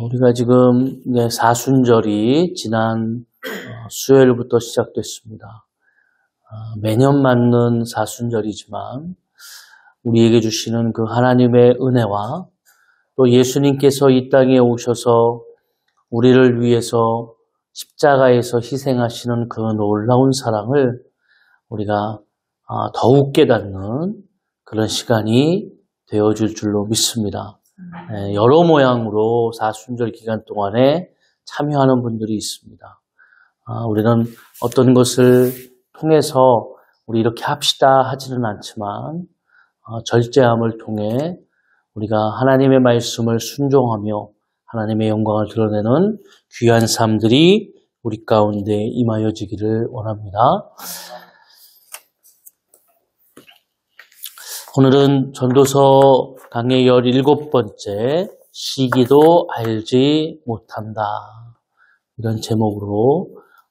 우리가 지금 사순절이 지난 수요일부터 시작됐습니다. 매년 맞는 사순절이지만 우리에게 주시는 그 하나님의 은혜와 또 예수님께서 이 땅에 오셔서 우리를 위해서 십자가에서 희생하시는 그 놀라운 사랑을 우리가 더욱 깨닫는 그런 시간이 되어줄 줄로 믿습니다. 여러 모양으로 사순절 기간 동안에 참여하는 분들이 있습니다. 우리는 어떤 것을 통해서 우리 이렇게 합시다 하지는 않지만 절제함을 통해 우리가 하나님의 말씀을 순종하며 하나님의 영광을 드러내는 귀한 삶들이 우리 가운데 임하여지기를 원합니다. 오늘은 전도서 강의 17번째 시기도 알지 못한다. 이런 제목으로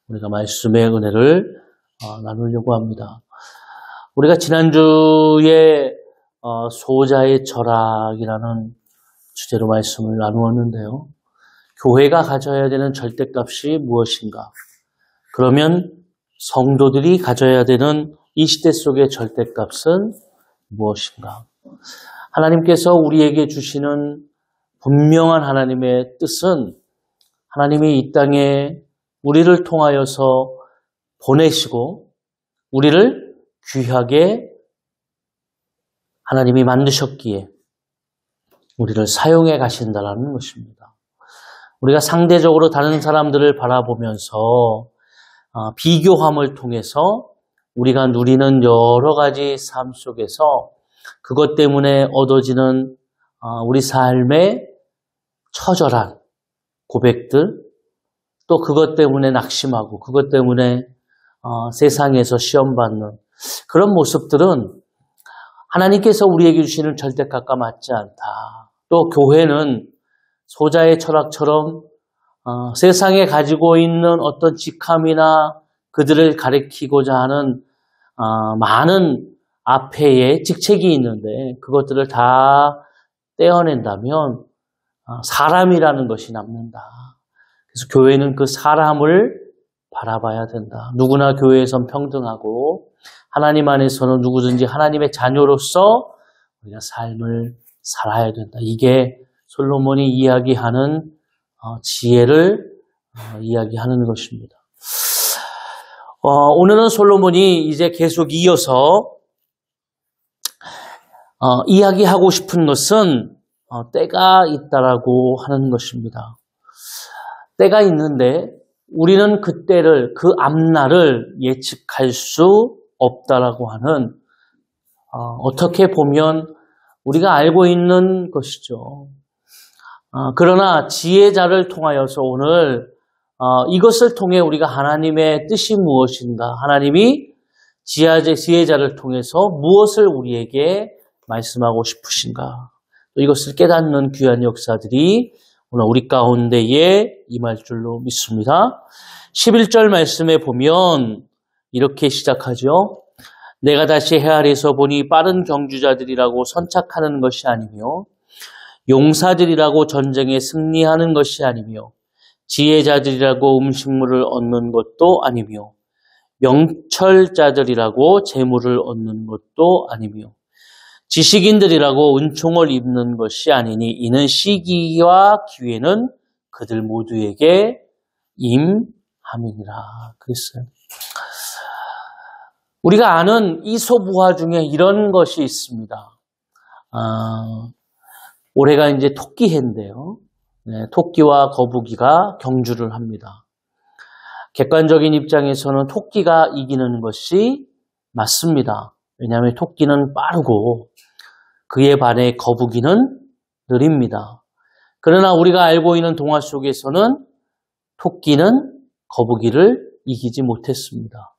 우리가 말씀의 은혜를 나누려고 합니다. 우리가 지난주에 소자의 철학이라는 주제로 말씀을 나누었는데요. 교회가 가져야 되는 절대값이 무엇인가? 그러면 성도들이 가져야 되는 이 시대 속의 절대값은 무엇인가? 하나님께서 우리에게 주시는 분명한 하나님의 뜻은 하나님이 이 땅에 우리를 통하여서 보내시고 우리를 귀하게 하나님이 만드셨기에 우리를 사용해 가신다는 것입니다. 우리가 상대적으로 다른 사람들을 바라보면서 비교함을 통해서 우리가 누리는 여러 가지 삶 속에서 그것 때문에 얻어지는 우리 삶의 처절한 고백들, 또 그것 때문에 낙심하고 그것 때문에 세상에서 시험받는 그런 모습들은 하나님께서 우리에게 주시는 절대값과 맞지 않다. 또 교회는 소자의 철학처럼 세상에 가지고 있는 어떤 직함이나 그들을 가리키고자 하는 많은 앞에의 직책이 있는데 그것들을 다 떼어낸다면 사람이라는 것이 남는다. 그래서 교회는 그 사람을 바라봐야 된다. 누구나 교회에선 평등하고 하나님 안에서는 누구든지 하나님의 자녀로서 우리가 삶을 살아야 된다. 이게 솔로몬이 이야기하는 지혜를 이야기하는 것입니다. 오늘은 솔로몬이 이제 계속 이어서 이야기하고 싶은 것은 때가 있다라고 하는 것입니다. 때가 있는데 우리는 그 때를, 그 앞날을 예측할 수 없다라고 하는 어떻게 보면 우리가 알고 있는 것이죠. 그러나 지혜자를 통하여서 오늘 이것을 통해 우리가 하나님의 뜻이 무엇인가, 하나님이 지혜자를 통해서 무엇을 우리에게 말씀하고 싶으신가, 이것을 깨닫는 귀한 역사들이 오늘 우리 가운데에 임할 줄로 믿습니다. 11절 말씀에 보면 이렇게 시작하죠. 내가 다시 해 아래서 보니 빠른 경주자들이라고 선착하는 것이 아니며 용사들이라고 전쟁에 승리하는 것이 아니며 지혜자들이라고 음식물을 얻는 것도 아니며 명철자들이라고 재물을 얻는 것도 아니며 지식인들이라고 은총을 입는 것이 아니니 이는 시기와 기회는 그들 모두에게 임함이니라. 그랬어요. 우리가 아는 이솝우화 중에 이런 것이 있습니다. 올해가 이제 토끼해인데요. 토끼와 거북이가 경주를 합니다. 객관적인 입장에서는 토끼가 이기는 것이 맞습니다. 왜냐하면 토끼는 빠르고 그에 반해 거북이는 느립니다. 그러나 우리가 알고 있는 동화 속에서는 토끼는 거북이를 이기지 못했습니다.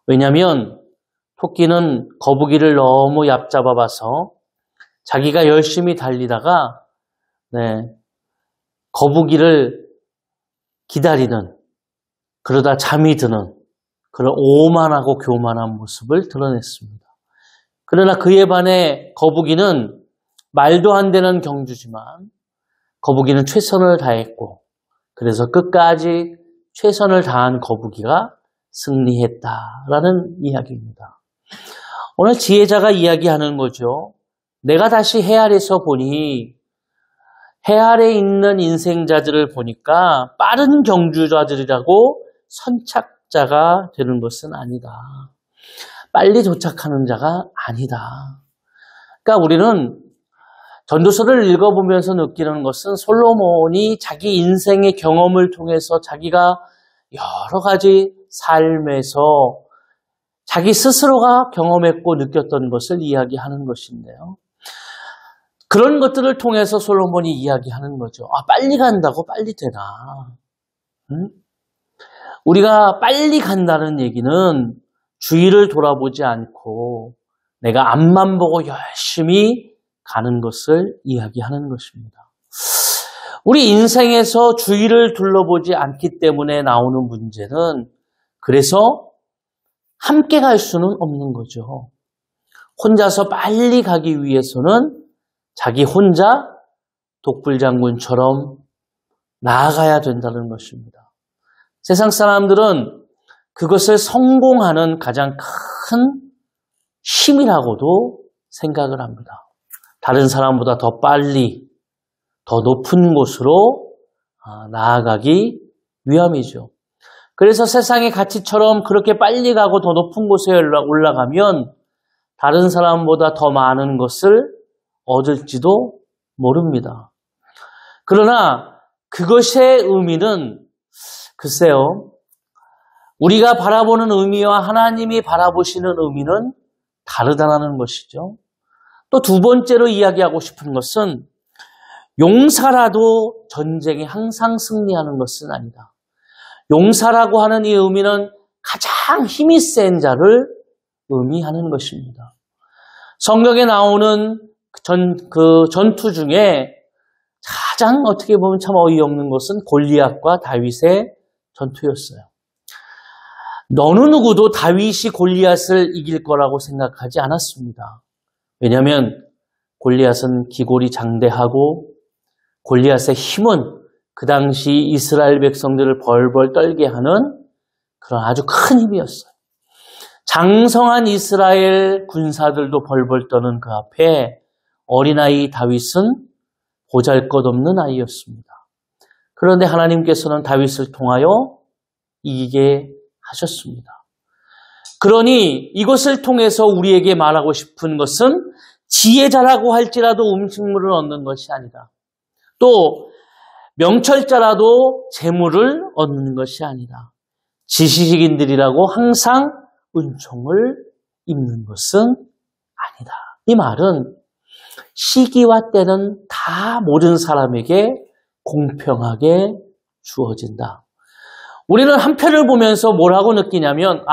왜냐하면 토끼는 거북이를 너무 얕잡아봐서 자기가 열심히 달리다가 거북이를 기다리는, 그러다 잠이 드는 그런 오만하고 교만한 모습을 드러냈습니다. 그러나 그에 반해 거북이는 말도 안 되는 경주지만 거북이는 최선을 다했고 그래서 끝까지 최선을 다한 거북이가 승리했다라는 이야기입니다. 오늘 지혜자가 이야기하는 거죠. 내가 다시 해 아래서 보니 해 아래 있는 인생자들을 보니까 빠른 경주자들이라고 선착자가 되는 것은 아니다. 빨리 도착하는 자가 아니다. 그러니까 우리는 전도서를 읽어보면서 느끼는 것은 솔로몬이 자기 인생의 경험을 통해서 자기가 여러 가지 삶에서 자기 스스로가 경험했고 느꼈던 것을 이야기하는 것인데요. 그런 것들을 통해서 솔로몬이 이야기하는 거죠. 아, 빨리 간다고 빨리 되나? 응? 우리가 빨리 간다는 얘기는 주위를 돌아보지 않고 내가 앞만 보고 열심히 가는 것을 이야기하는 것입니다. 우리 인생에서 주위를 둘러보지 않기 때문에 나오는 문제는 그래서 함께 갈 수는 없는 거죠. 혼자서 빨리 가기 위해서는 자기 혼자 독불장군처럼 나아가야 된다는 것입니다. 세상 사람들은 그것을 성공하는 가장 큰 힘이라고도 생각을 합니다. 다른 사람보다 더 빨리, 더 높은 곳으로 나아가기 위함이죠. 그래서 세상의 가치처럼 그렇게 빨리 가고 더 높은 곳에 올라가면 다른 사람보다 더 많은 것을 얻을지도 모릅니다. 그러나 그것의 의미는 글쎄요, 우리가 바라보는 의미와 하나님이 바라보시는 의미는 다르다는 것이죠. 또 두 번째로 이야기하고 싶은 것은 용사라도 전쟁에 항상 승리하는 것은 아니다. 용사라고 하는 이 의미는 가장 힘이 센 자를 의미하는 것입니다. 성경에 나오는 전투 중에 가장 어떻게 보면 참 어이없는 것은 골리앗과 다윗의 전투였어요. 어느 누구도 다윗이 골리앗을 이길 거라고 생각하지 않았습니다. 왜냐하면 골리앗은 기골이 장대하고 골리앗의 힘은 그 당시 이스라엘 백성들을 벌벌 떨게 하는 그런 아주 큰 힘이었어요. 장성한 이스라엘 군사들도 벌벌 떠는 그 앞에 어린아이 다윗은 보잘것없는 아이였습니다. 그런데 하나님께서는 다윗을 통하여 이기게 하셨습니다. 그러니 이것을 통해서 우리에게 말하고 싶은 것은 지혜자라고 할지라도 음식물을 얻는 것이 아니다. 또 명철자라도 재물을 얻는 것이 아니다. 지식인들이라고 항상 은총을 입는 것은 아니다. 이 말은 시기와 때는 다 모든 사람에게 공평하게 주어진다. 우리는 한편을 보면서 뭐라고 느끼냐면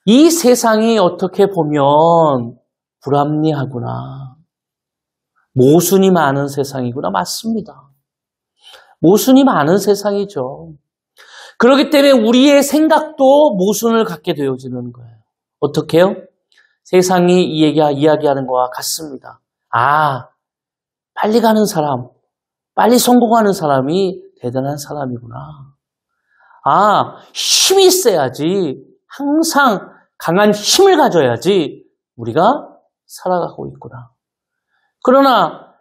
이 세상이 어떻게 보면 불합리하구나. 모순이 많은 세상이구나. 맞습니다. 모순이 많은 세상이죠. 그렇기 때문에 우리의 생각도 모순을 갖게 되어지는 거예요. 어떻게 해요? 세상이 이야기하는 것과 같습니다. 빨리 가는 사람, 빨리 성공하는 사람이 대단한 사람이구나. 힘이 세야지. 항상 강한 힘을 가져야지 우리가 살아가고 있구나. 그러나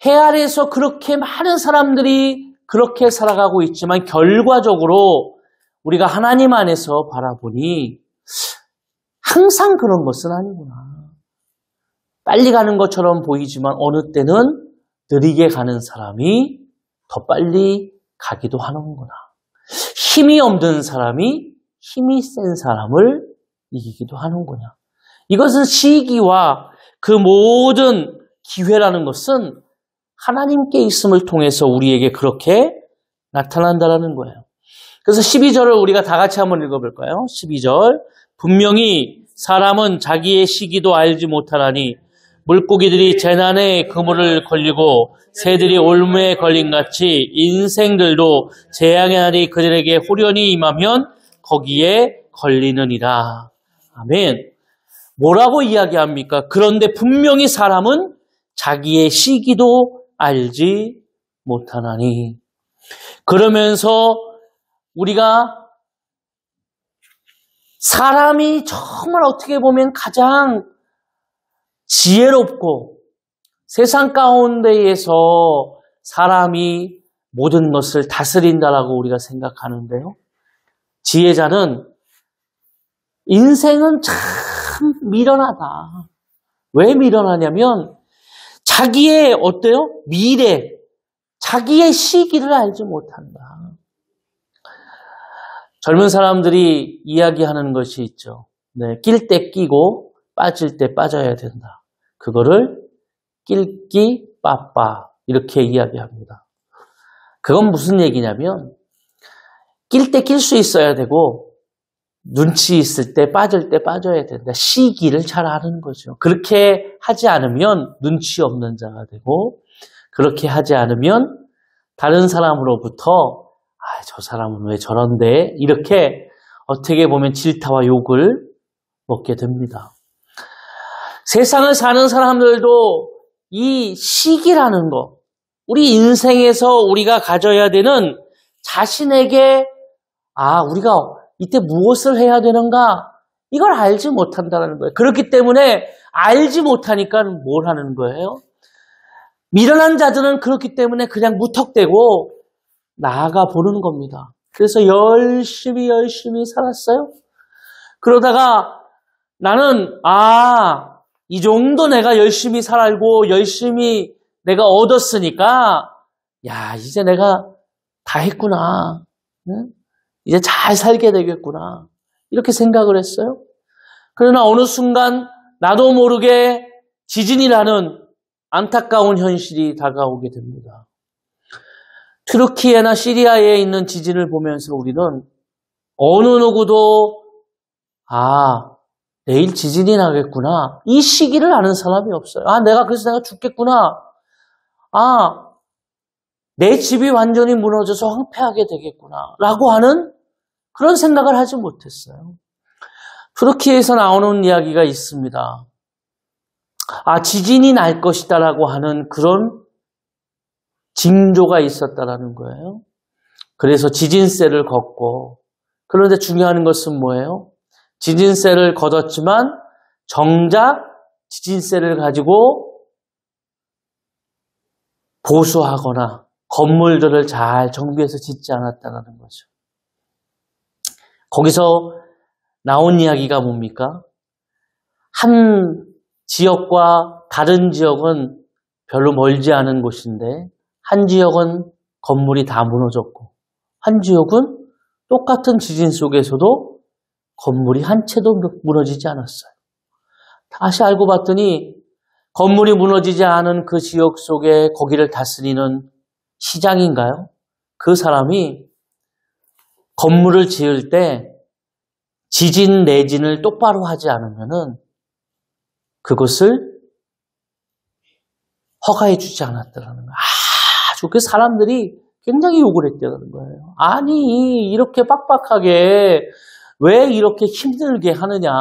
해 아래에서 그렇게 많은 사람들이 그렇게 살아가고 있지만 결과적으로 우리가 하나님 안에서 바라보니 항상 그런 것은 아니구나. 빨리 가는 것처럼 보이지만 어느 때는 느리게 가는 사람이 더 빨리 가기도 하는구나. 힘이 없는 사람이 힘이 센 사람을 이기기도 하는구나. 이것은 시기와 그 모든 기회라는 것은 하나님께 있음을 통해서 우리에게 그렇게 나타난다는 거예요. 그래서 12절을 우리가 다 같이 한번 읽어볼까요? 12절. 분명히 사람은 자기의 시기도 알지 못하나니 물고기들이 재난에 그물을 걸리고 새들이 올무에 걸린 같이 인생들도 재앙의 날이 그들에게 후련히 임하면 거기에 걸리느니라. 아멘. 뭐라고 이야기합니까? 그런데 분명히 사람은 자기의 시기도 알지 못하나니. 그러면서 우리가 사람이 정말 어떻게 보면 가장 지혜롭고 세상 가운데에서 사람이 모든 것을 다스린다라고 우리가 생각하는데요. 지혜자는 인생은 참 미련하다. 왜 미련하냐면 자기의 어때요? 미래, 자기의 시기를 알지 못한다. 젊은 사람들이 이야기하는 것이 있죠. 네, 낄 때 끼고 빠질 때 빠져야 된다. 그거를 낄끼 빠빠 이렇게 이야기합니다. 그건 무슨 얘기냐면 낄 때 낄 수 있어야 되고 눈치 있을 때 빠질 때 빠져야 된다. 시기를 잘 아는 거죠. 그렇게 하지 않으면 눈치 없는 자가 되고 그렇게 하지 않으면 다른 사람으로부터 저 사람은 왜 저런데? 이렇게 어떻게 보면 질타와 욕을 먹게 됩니다. 세상을 사는 사람들도 이 시기라는 거, 우리 인생에서 우리가 가져야 되는 자신에게 우리가 이때 무엇을 해야 되는가? 이걸 알지 못한다는 거예요. 그렇기 때문에 알지 못하니까 뭘 하는 거예요? 미련한 자들은 그렇기 때문에 그냥 무턱대고 나아가 보는 겁니다. 그래서 열심히 살았어요. 그러다가 나는 이 정도 내가 열심히 살고 열심히 내가 얻었으니까 이제 내가 다 했구나. 응? 이제 잘 살게 되겠구나. 이렇게 생각을 했어요. 그러나 어느 순간 나도 모르게 지진이라는 안타까운 현실이 다가오게 됩니다. 트르키예나 시리아에 있는 지진을 보면서 우리는 어느 누구도 내일 지진이 나겠구나. 이 시기를 아는 사람이 없어요. 그래서 내가 죽겠구나. 내 집이 완전히 무너져서 황폐하게 되겠구나. 라고 하는 그런 생각을 하지 못했어요. 트르키에서 나오는 이야기가 있습니다. 지진이 날 것이다 라고 하는 그런 징조가 있었다라는 거예요. 그래서 지진세를 걷고, 그런데 중요한 것은 뭐예요? 지진세를 걷었지만 정작 지진세를 가지고 보수하거나 건물들을 잘 정비해서 짓지 않았다는 거죠. 거기서 나온 이야기가 뭡니까? 한 지역과 다른 지역은 별로 멀지 않은 곳인데 한 지역은 건물이 다 무너졌고 한 지역은 똑같은 지진 속에서도 건물이 한 채도 무너지지 않았어요. 다시 알고 봤더니 건물이 무너지지 않은 그 지역 속에 거기를 다스리는 시장인가요? 그 사람이 건물을 지을 때 지진 내진을 똑바로 하지 않으면은 그것을 허가해 주지 않았다는 거예요. 아주 그 사람들이 굉장히 욕을 했다는 거예요. 아니, 이렇게 빡빡하게 왜 이렇게 힘들게 하느냐.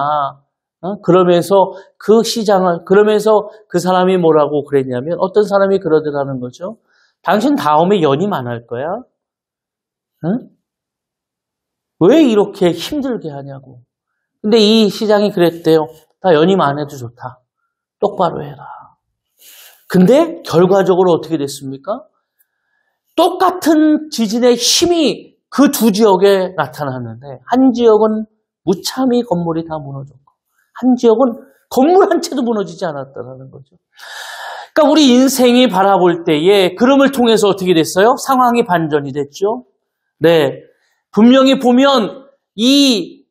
그러면서 그러면서 그 사람이 뭐라고 그랬냐면 어떤 사람이 그러더라는 거죠. 당신 다음에 연임 안 할 거야? 응? 왜 이렇게 힘들게 하냐고. 근데 이 시장이 그랬대요. 나 연임 안 해도 좋다. 똑바로 해라. 근데 결과적으로 어떻게 됐습니까? 똑같은 지진의 힘이 그 두 지역에 나타났는데 한 지역은 무참히 건물이 다 무너졌고 한 지역은 건물 한 채도 무너지지 않았다는 거죠. 그러니까 우리 인생이 바라볼 때에 그름을 통해서 어떻게 됐어요? 상황이 반전이 됐죠. 네, 분명히 보면 이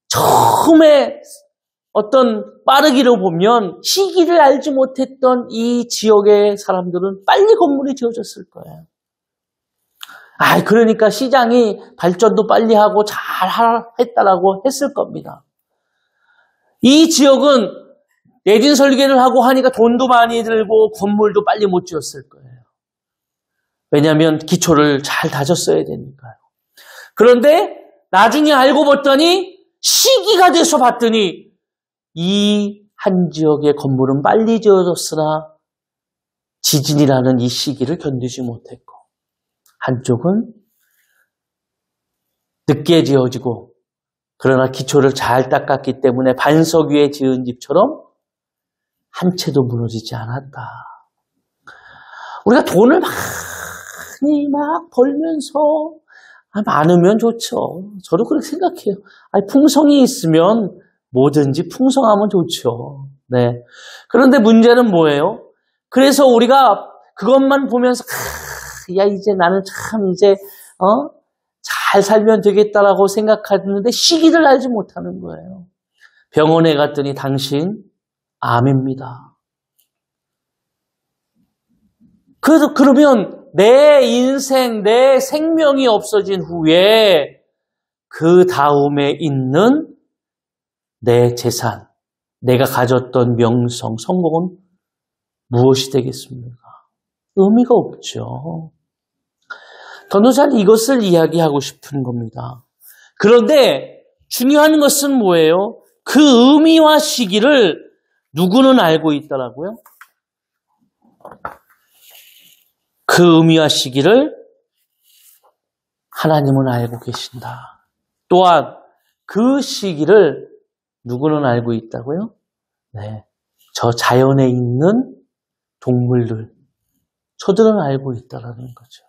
처음에 어떤 빠르기로 보면 시기를 알지 못했던 이 지역의 사람들은 빨리 건물이 지어졌을 거예요. 그러니까 시장이 발전도 빨리 하고 잘 했다라고 했을 겁니다. 이 지역은 내진 설계를 하고 하니까 돈도 많이 들고 건물도 빨리 못 지었을 거예요. 왜냐하면 기초를 잘 다졌어야 되니까요. 그런데 나중에 알고 봤더니 시기가 돼서 봤더니 이 한 지역의 건물은 빨리 지어졌으나 지진이라는 이 시기를 견디지 못했고, 한쪽은 늦게 지어지고 그러나 기초를 잘 닦았기 때문에 반석 위에 지은 집처럼 한 채도 무너지지 않았다. 우리가 돈을 많이 막 벌면서 많으면 좋죠. 저도 그렇게 생각해요. 풍성이 있으면 뭐든지 풍성하면 좋죠. 네. 그런데 문제는 뭐예요? 그래서 우리가 그것만 보면서 야 이제 나는 참 이제 잘 살면 되겠다라고 생각하는데 시기를 알지 못하는 거예요. 병원에 갔더니 당신 암입니다. 그러면 내 인생, 내 생명이 없어진 후에 그 다음에 있는 내 재산, 내가 가졌던 명성, 성공은 무엇이 되겠습니까? 의미가 없죠. 전도사는 이것을 이야기하고 싶은 겁니다. 그런데 중요한 것은 뭐예요? 그 의미와 시기를 누구는 알고 있더라고요? 그 의미와 시기를 하나님은 알고 계신다. 또한 그 시기를 누구는 알고 있다고요? 네, 저 자연에 있는 동물들, 저들은 알고 있다라는 거죠.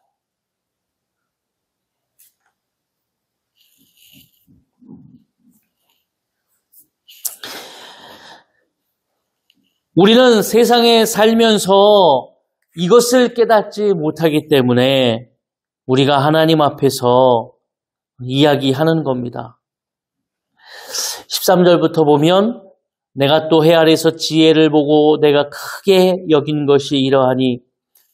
우리는 세상에 살면서 이것을 깨닫지 못하기 때문에 우리가 하나님 앞에서 이야기하는 겁니다. 13절부터 보면 내가 또 해 아래서 지혜를 보고 내가 크게 여긴 것이 이러하니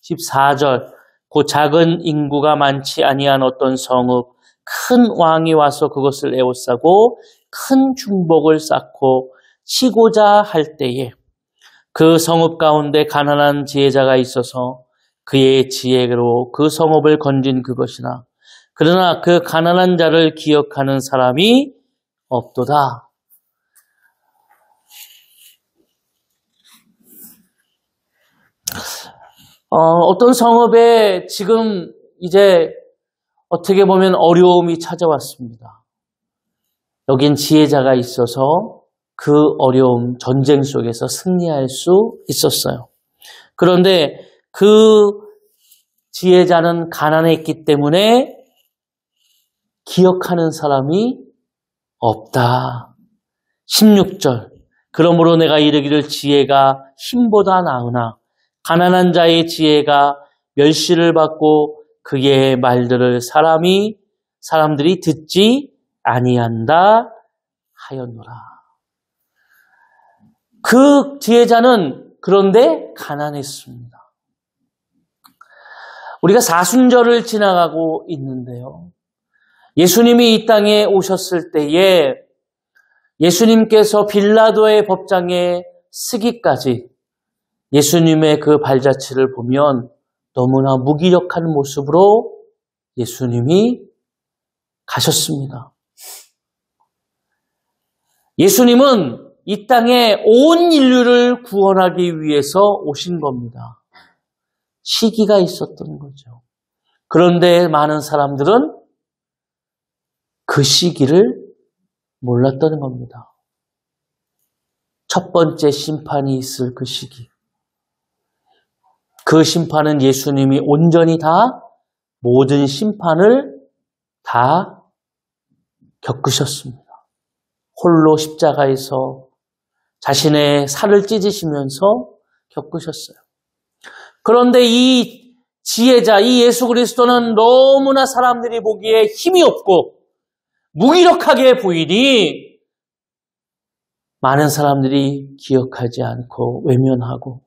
14절 그 작은 인구가 많지 아니한 어떤 성읍 큰 왕이 와서 그것을 에워싸고 큰 중복을 쌓고 치고자 할 때에 그 성읍 가운데 가난한 지혜자가 있어서 그의 지혜로 그 성읍을 건진 그것이나 그러나 그 가난한 자를 기억하는 사람이 없도다. 어떤 성읍에 지금 이제 어떻게 보면 어려움이 찾아왔습니다. 여긴 지혜자가 있어서 그 어려움, 전쟁 속에서 승리할 수 있었어요. 그런데 그 지혜자는 가난했기 때문에 기억하는 사람이 없다. 16절 그러므로 내가 이르기를 지혜가 힘보다 나으나 가난한 자의 지혜가 멸시를 받고 그의 말들을 사람들이 듣지 아니한다 하였노라. 그 지혜자는 그런데 가난했습니다. 우리가 사순절을 지나가고 있는데요. 예수님이 이 땅에 오셨을 때에 예수님께서 빌라도의 법장에 쓰기까지 예수님의 그 발자취를 보면 너무나 무기력한 모습으로 예수님이 가셨습니다. 예수님은 이 땅에 온 인류를 구원하기 위해서 오신 겁니다. 시기가 있었던 거죠. 그런데 많은 사람들은 그 시기를 몰랐다는 겁니다. 첫 번째 심판이 있을 그 시기. 그 심판은 예수님이 온전히 다 모든 심판을 다 겪으셨습니다. 홀로 십자가에서 자신의 살을 찢으시면서 겪으셨어요. 그런데 이 지혜자, 이 예수 그리스도는 너무나 사람들이 보기에 힘이 없고 무기력하게 보이니 많은 사람들이 기억하지 않고 외면하고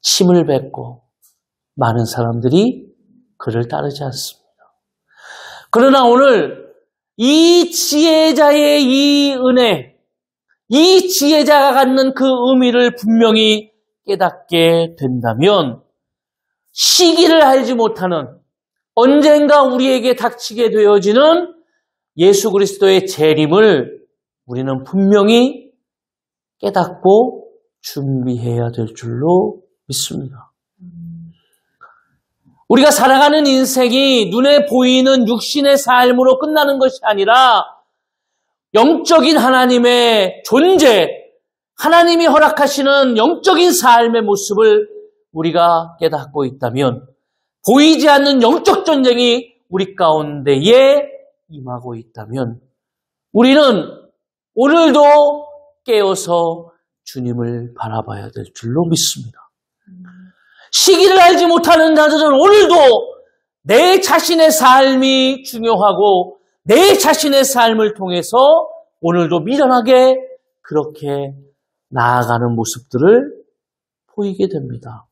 침을 뱉고 많은 사람들이 그를 따르지 않습니다. 그러나 오늘 이 지혜자의 이 은혜, 이 지혜자가 갖는 그 의미를 분명히 깨닫게 된다면 시기를 알지 못하는 언젠가 우리에게 닥치게 되어지는 예수 그리스도의 재림을 우리는 분명히 깨닫고 준비해야 될 줄로 믿습니다. 우리가 살아가는 인생이 눈에 보이는 육신의 삶으로 끝나는 것이 아니라 영적인 하나님의 존재, 하나님이 허락하시는 영적인 삶의 모습을 우리가 깨닫고 있다면 보이지 않는 영적 전쟁이 우리 가운데에 임하고 있다면 우리는 오늘도 깨어서 주님을 바라봐야 될 줄로 믿습니다. 시기를 알지 못하는 자들은 오늘도 내 자신의 삶이 중요하고 내 자신의 삶을 통해서 오늘도 미련하게 그렇게 나아가는 모습들을 보이게 됩니다.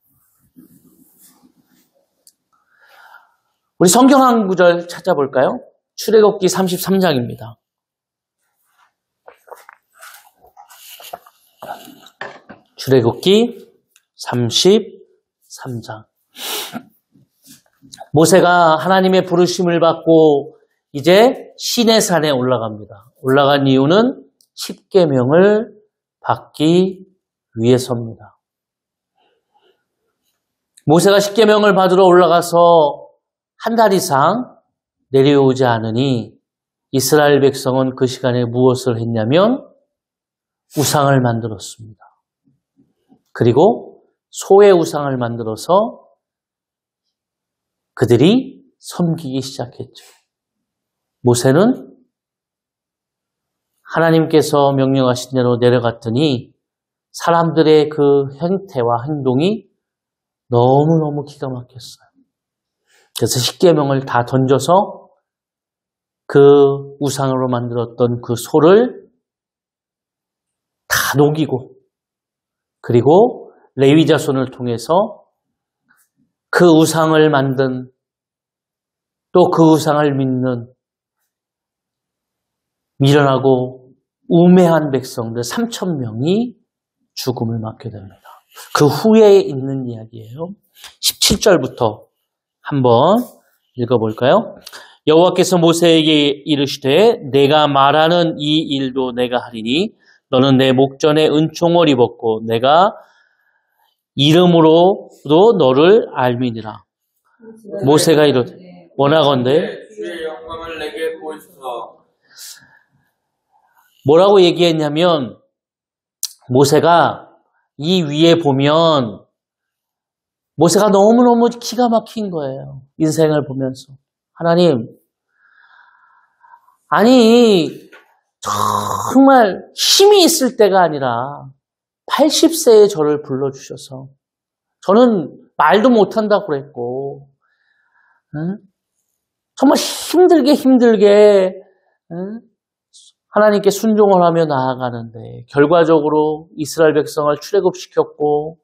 우리 성경 한 구절 찾아볼까요? 출애굽기 33장입니다. 출애굽기 33장. 모세가 하나님의 부르심을 받고 이제 시내산에 올라갑니다. 올라간 이유는 십계명을 받기 위해서입니다. 모세가 십계명을 받으러 올라가서 한 달 이상 내려오지 않으니 이스라엘 백성은 그 시간에 무엇을 했냐면 우상을 만들었습니다. 그리고 소의 우상을 만들어서 그들이 섬기기 시작했죠. 모세는 하나님께서 명령하신 대로 내려갔더니 사람들의 그 행태와 행동이 너무너무 기가 막혔어요. 그래서 십계명을 다 던져서 그 우상으로 만들었던 그 소를 다 녹이고 그리고 레위 자손을 통해서 그 우상을 만든 또 그 우상을 믿는 미련하고 우매한 백성들 3,000명이 죽음을 맞게 됩니다. 그 후에 있는 이야기예요. 17절부터 한번 읽어볼까요? 여호와께서 모세에게 이르시되 내가 말하는 이 일도 내가 하리니 너는 내 목전에 은총을 입었고 내가 이름으로도 너를 알미니라. 모세가 이르되 원하건대 주의 영광을 내게 보이소서. 뭐라고 얘기했냐면 모세가 이 위에 보면 모세가 너무너무 기가 막힌 거예요. 인생을 보면서. 하나님, 아니 정말 힘이 있을 때가 아니라 80세에 저를 불러주셔서 저는 말도 못한다고 그랬고 정말 힘들게 하나님께 순종을 하며 나아가는데 결과적으로 이스라엘 백성을 출애굽시켰고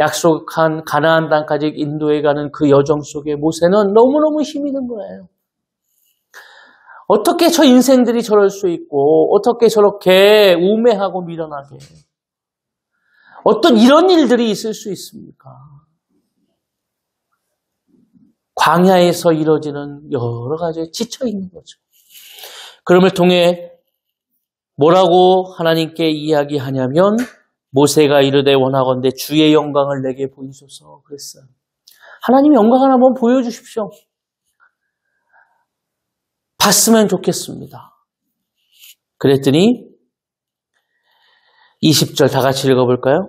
약속한 가나안 땅까지 인도해 가는 그 여정 속에 모세는 너무너무 힘이 든 거예요. 어떻게 저 인생들이 저럴 수 있고 어떻게 저렇게 우매하고 미련하게 어떤 이런 일들이 있을 수 있습니까? 광야에서 이루어지는 여러 가지 지쳐있는 거죠. 그럼을 통해 뭐라고 하나님께 이야기하냐면 모세가 이르되 원하건대 주의 영광을 내게 보이소서 그랬어요. 하나님의 영광을 한번 보여주십시오. 봤으면 좋겠습니다. 그랬더니 20절 다 같이 읽어볼까요?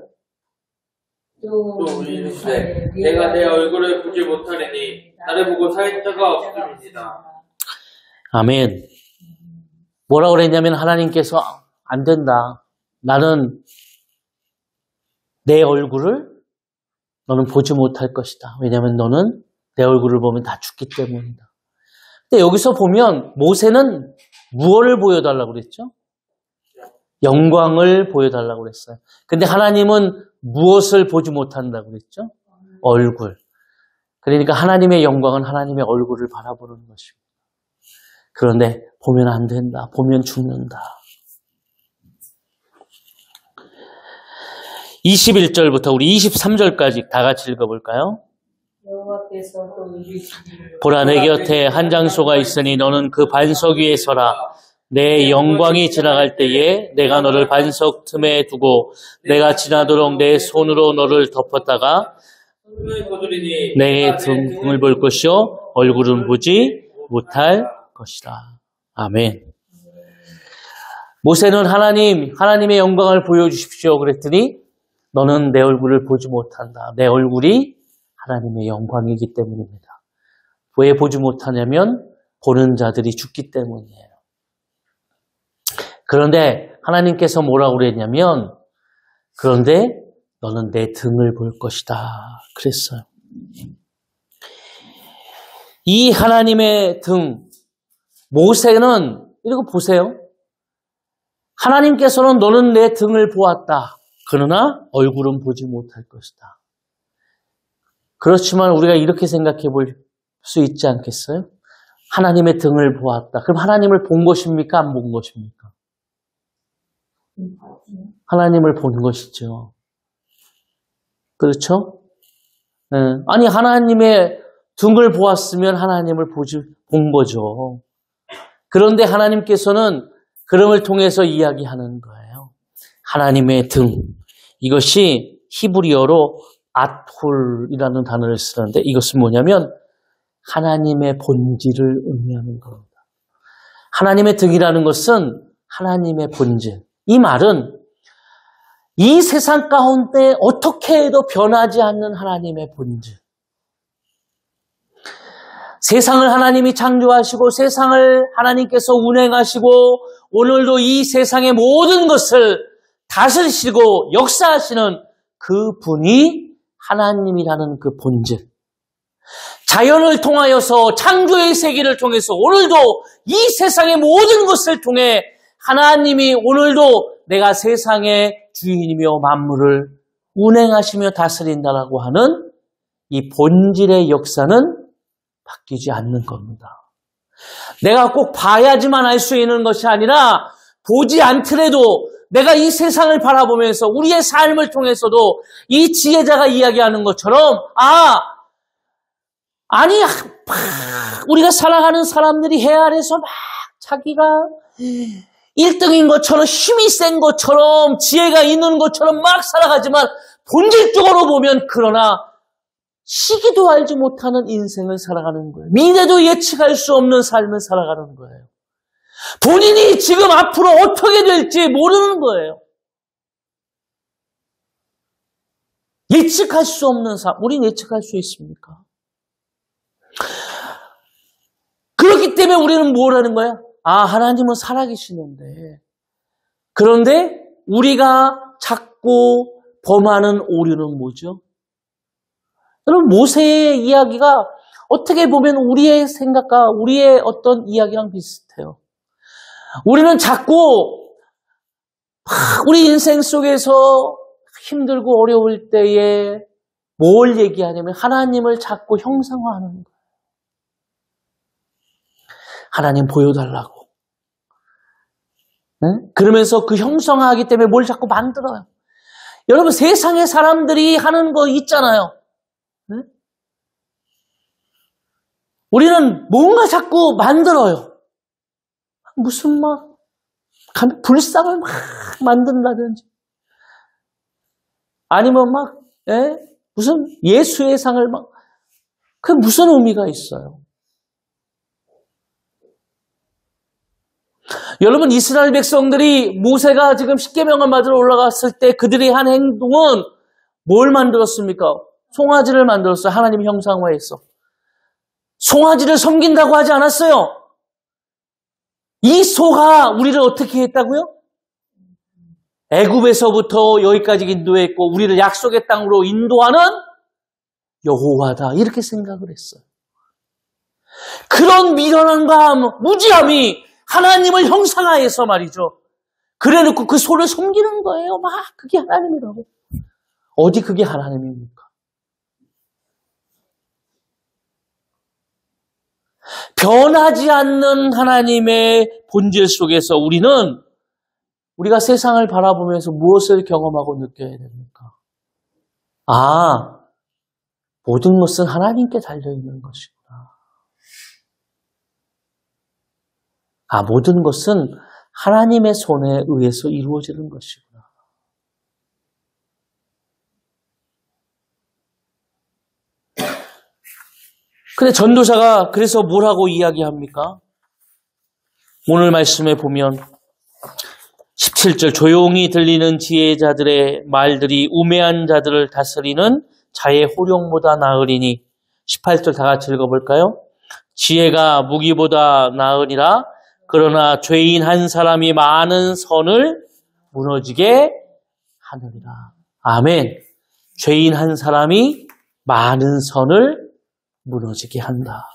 또 이르시되 내가 내 얼굴을 보지 못하리니 나를 보고 살 자가 없음이니이다. 아멘. 뭐라고 그랬냐면 하나님께서 안 된다. 나는 내 얼굴을 너는 보지 못할 것이다. 왜냐하면 너는 내 얼굴을 보면 다 죽기 때문이다. 근데 여기서 보면 모세는 무엇을 보여달라고 그랬죠? 영광을 보여달라고 그랬어요. 근데 하나님은 무엇을 보지 못한다고 그랬죠? 얼굴. 그러니까 하나님의 영광은 하나님의 얼굴을 바라보는 것입니다. 그런데 보면 안 된다. 보면 죽는다. 21절부터 우리 23절까지 다 같이 읽어볼까요? 보라 내 곁에 한 장소가 있으니 너는 그 반석 위에 서라. 내 영광이 지나갈 때에 내가 너를 반석 틈에 두고 내가 지나도록 내 손으로 너를 덮었다가 성령이 거두리니 내 등을 볼 것이요 얼굴은 보지 못할 것이라. 아멘. 모세는 하나님의 영광을 보여주십시오 그랬더니 너는 내 얼굴을 보지 못한다. 내 얼굴이 하나님의 영광이기 때문입니다. 왜 보지 못하냐면 보는 자들이 죽기 때문이에요. 그런데 하나님께서 뭐라고 그랬냐면 그런데 너는 내 등을 볼 것이다 그랬어요. 이 하나님의 등, 모세는 이거 보세요. 하나님께서는 너는 내 등을 보았다. 그러나 얼굴은 보지 못할 것이다. 그렇지만 우리가 이렇게 생각해 볼 수 있지 않겠어요? 하나님의 등을 보았다. 그럼 하나님을 본 것입니까? 안 본 것입니까? 하나님을 본 것이죠. 그렇죠? 네. 아니 하나님의 등을 보았으면 하나님을 본 거죠. 그런데 하나님께서는 그럼을 통해서 이야기하는 거예요. 하나님의 등. 이것이 히브리어로 아톨이라는 단어를 쓰는데 이것은 뭐냐면 하나님의 본질을 의미하는 겁니다. 하나님의 등이라는 것은 하나님의 본질. 이 말은 이 세상 가운데 어떻게 해도 변하지 않는 하나님의 본질. 세상을 하나님이 창조하시고 세상을 하나님께서 운행하시고 오늘도 이 세상의 모든 것을 다스리시고 역사하시는 그 분이 하나님이라는 그 본질. 자연을 통하여서 창조의 세계를 통해서 오늘도 이 세상의 모든 것을 통해 하나님이 오늘도 내가 세상의 주인이며 만물을 운행하시며 다스린다라고 하는 이 본질의 역사는 바뀌지 않는 겁니다. 내가 꼭 봐야지만 알 수 있는 것이 아니라 보지 않더라도 내가 이 세상을 바라보면서 우리의 삶을 통해서도 이 지혜자가 이야기하는 것처럼 아니 우리가 살아가는 사람들이 해 아래서 막 자기가 1등인 것처럼 힘이 센 것처럼 지혜가 있는 것처럼 막 살아가지만 본질적으로 보면 그러나 시기도 알지 못하는 인생을 살아가는 거예요. 미래도 예측할 수 없는 삶을 살아가는 거예요. 본인이 지금 앞으로 어떻게 될지 모르는 거예요. 예측할 수 없는 삶. 우린 예측할 수 있습니까? 그렇기 때문에 우리는 뭘 하는 거야? 하나님은 살아계시는데. 그런데 우리가 자꾸 범하는 오류는 뭐죠? 여러분, 모세의 이야기가 어떻게 보면 우리의 생각과 우리의 어떤 이야기랑 비슷해요. 우리는 자꾸 우리 인생 속에서 힘들고 어려울 때에 뭘 얘기하냐면 하나님을 자꾸 형상화하는 거예요. 하나님 보여달라고. 네? 그러면서 그 형상화하기 때문에 뭘 자꾸 만들어요. 여러분 세상의 사람들이 하는 거 있잖아요. 네? 우리는 뭔가 자꾸 만들어요. 무슨 불상을 막 만든다든지 아니면 무슨 예수의 상을 그게 무슨 의미가 있어요? 여러분 이스라엘 백성들이 모세가 지금 십계명을 받으러 올라갔을 때 그들이 한 행동은 뭘 만들었습니까? 송아지를 만들었어요. 하나님 형상화했어. 송아지를 섬긴다고 하지 않았어요. 이 소가 우리를 어떻게 했다고요? 애굽에서부터 여기까지 인도했고 우리를 약속의 땅으로 인도하는 여호와다 이렇게 생각을 했어요. 그런 미련함과 무지함이 하나님을 형상화해서 말이죠. 그래놓고 그 소를 섬기는 거예요. 그게 하나님이라고. 어디 그게 하나님입니까? 변하지 않는 하나님의 본질 속에서 우리가 세상을 바라보면서 무엇을 경험하고 느껴야 됩니까? 모든 것은 하나님께 달려있는 것이구나. 모든 것은 하나님의 손에 의해서 이루어지는 것이구나. 근데 전도자가 그래서 뭐라고 이야기합니까? 오늘 말씀에 보면 17절 조용히 들리는 지혜자들의 말들이 우매한 자들을 다스리는 자의 호령보다 나으리니 18절 다 같이 읽어볼까요? 지혜가 무기보다 나으리라 그러나 죄인 한 사람이 많은 선을 무너지게 하느니라. 아멘. 죄인 한 사람이 많은 선을 무너지게 한다.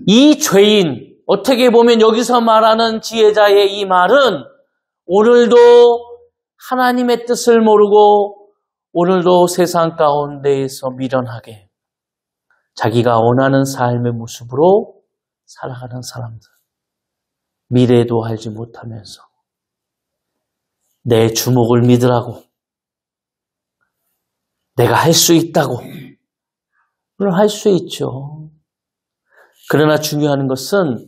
이 죄인, 어떻게 보면 여기서 말하는 지혜자의 이 말은 오늘도 하나님의 뜻을 모르고 오늘도 세상 가운데에서 미련하게 자기가 원하는 삶의 모습으로 살아가는 사람들. 미래도 알지 못하면서 내 주목을 믿으라고 내가 할 수 있다고 물론 할 수 있죠. 그러나 중요한 것은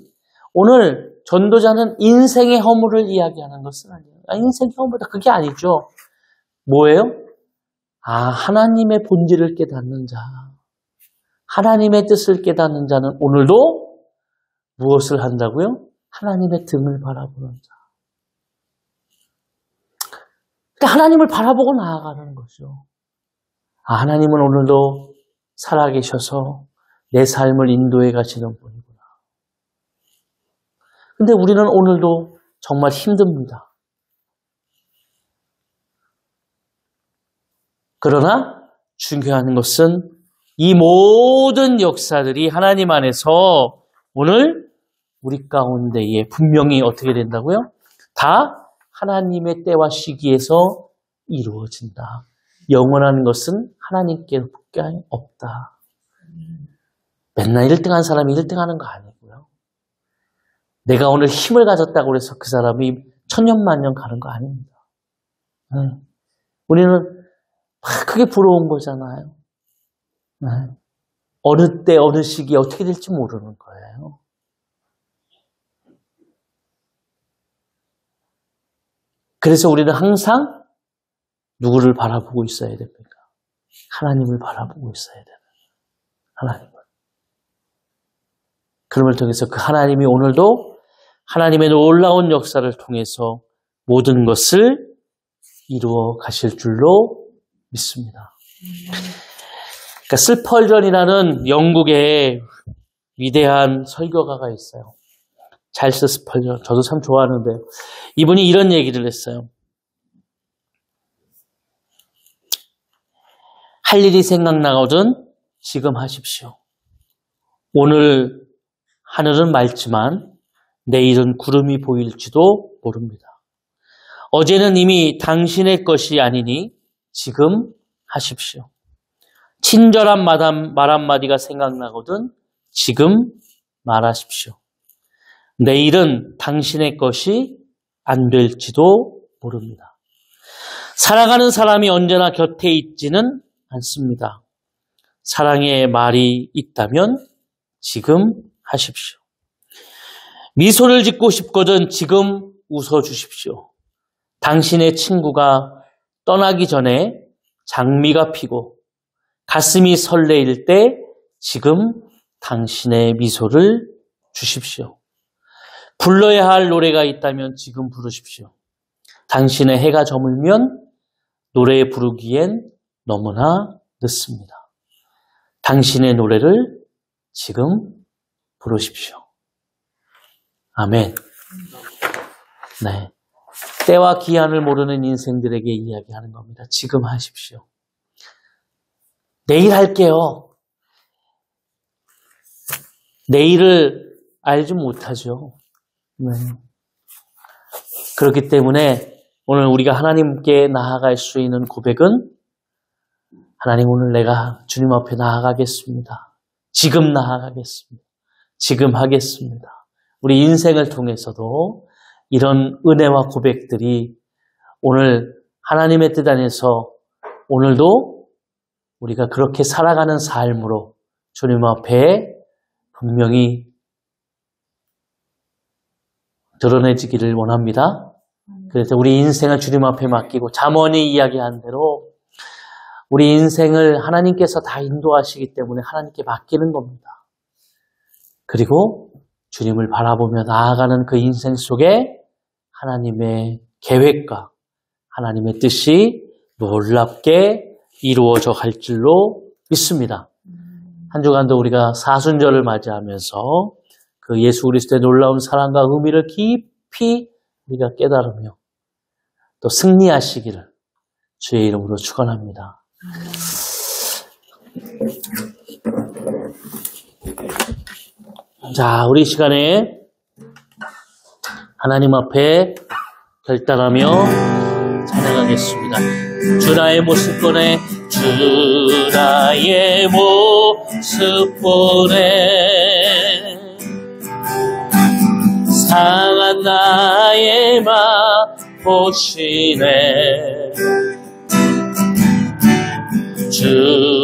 오늘 전도자는 인생의 허물을 이야기하는 것은 아니에요. 인생의 허물이다. 그게 아니죠. 뭐예요? 하나님의 본질을 깨닫는 자. 하나님의 뜻을 깨닫는 자는 오늘도 무엇을 한다고요? 하나님의 등을 바라보는 자. 그러니까 하나님을 바라보고 나아가는 거죠. 하나님은 오늘도 살아계셔서 내 삶을 인도해 가시는 분이구나. 근데 우리는 오늘도 정말 힘듭니다. 그러나 중요한 것은 이 모든 역사들이 하나님 안에서 오늘 우리 가운데에 분명히 어떻게 된다고요? 다 하나님의 때와 시기에서 이루어진다. 영원한 것은 하나님께밖에 없다. 맨날 1등한 사람이 1등하는 거 아니고요. 내가 오늘 힘을 가졌다고 해서 그 사람이 천년만년 가는 거 아닙니다. 우리는 그게 부러운 거잖아요. 어느 때 어느 시기에 어떻게 될지 모르는 거예요. 그래서 우리는 항상 누구를 바라보고 있어야 됩니까? 하나님을 바라보고 있어야 되는 하나님을. 그럼을 통해서 그 하나님이 오늘도 하나님의 놀라운 역사를 통해서 모든 것을 이루어 가실 줄로 믿습니다. 그러니까 스펄전이라는 영국의 위대한 설교가가 있어요. 찰스 스펄전. 저도 참 좋아하는데 이분이 이런 얘기를 했어요. 할 일이 생각나거든 지금 하십시오. 오늘 하늘은 맑지만 내일은 구름이 보일지도 모릅니다. 어제는 이미 당신의 것이 아니니 지금 하십시오. 친절한 말 한마디가 생각나거든 지금 말하십시오. 내일은 당신의 것이 안 될지도 모릅니다. 사랑하는 사람이 언제나 곁에 있지는 않습니다. 사랑의 말이 있다면 지금 하십시오. 미소를 짓고 싶거든 지금 웃어주십시오. 당신의 친구가 떠나기 전에 장미가 피고 가슴이 설레일 때 지금 당신의 미소를 주십시오. 불러야 할 노래가 있다면 지금 부르십시오. 당신의 해가 저물면 노래 부르기엔 너무나 늦습니다. 당신의 노래를 지금 부르십시오. 아멘. 네. 때와 기한을 모르는 인생들에게 이야기하는 겁니다. 지금 하십시오. 내일 할게요. 내일을 알지 못하죠. 네. 그렇기 때문에 오늘 우리가 하나님께 나아갈 수 있는 고백은 하나님 오늘 내가 주님 앞에 나아가겠습니다. 지금 나아가겠습니다. 지금 하겠습니다. 우리 인생을 통해서도 이런 은혜와 고백들이 오늘 하나님의 뜻 안에서 오늘도 우리가 그렇게 살아가는 삶으로 주님 앞에 분명히 드러내지기를 원합니다. 그래서 우리 인생을 주님 앞에 맡기고 잠언이 이야기한 대로 우리 인생을 하나님께서 다 인도하시기 때문에 하나님께 맡기는 겁니다. 그리고 주님을 바라보며 나아가는 그 인생 속에 하나님의 계획과 하나님의 뜻이 놀랍게 이루어져 갈 줄로 믿습니다. 한 주간도 우리가 사순절을 맞이하면서 그 예수 그리스도의 놀라운 사랑과 의미를 깊이 우리가 깨달으며 또 승리하시기를 주의 이름으로 축원합니다. 자, 우리 시간에 하나님 앞에 결단하며 찬양하겠습니다. 주 나의 모습 보내, 주 나의 모습 보내, 상한 나의 맘 보시네. 주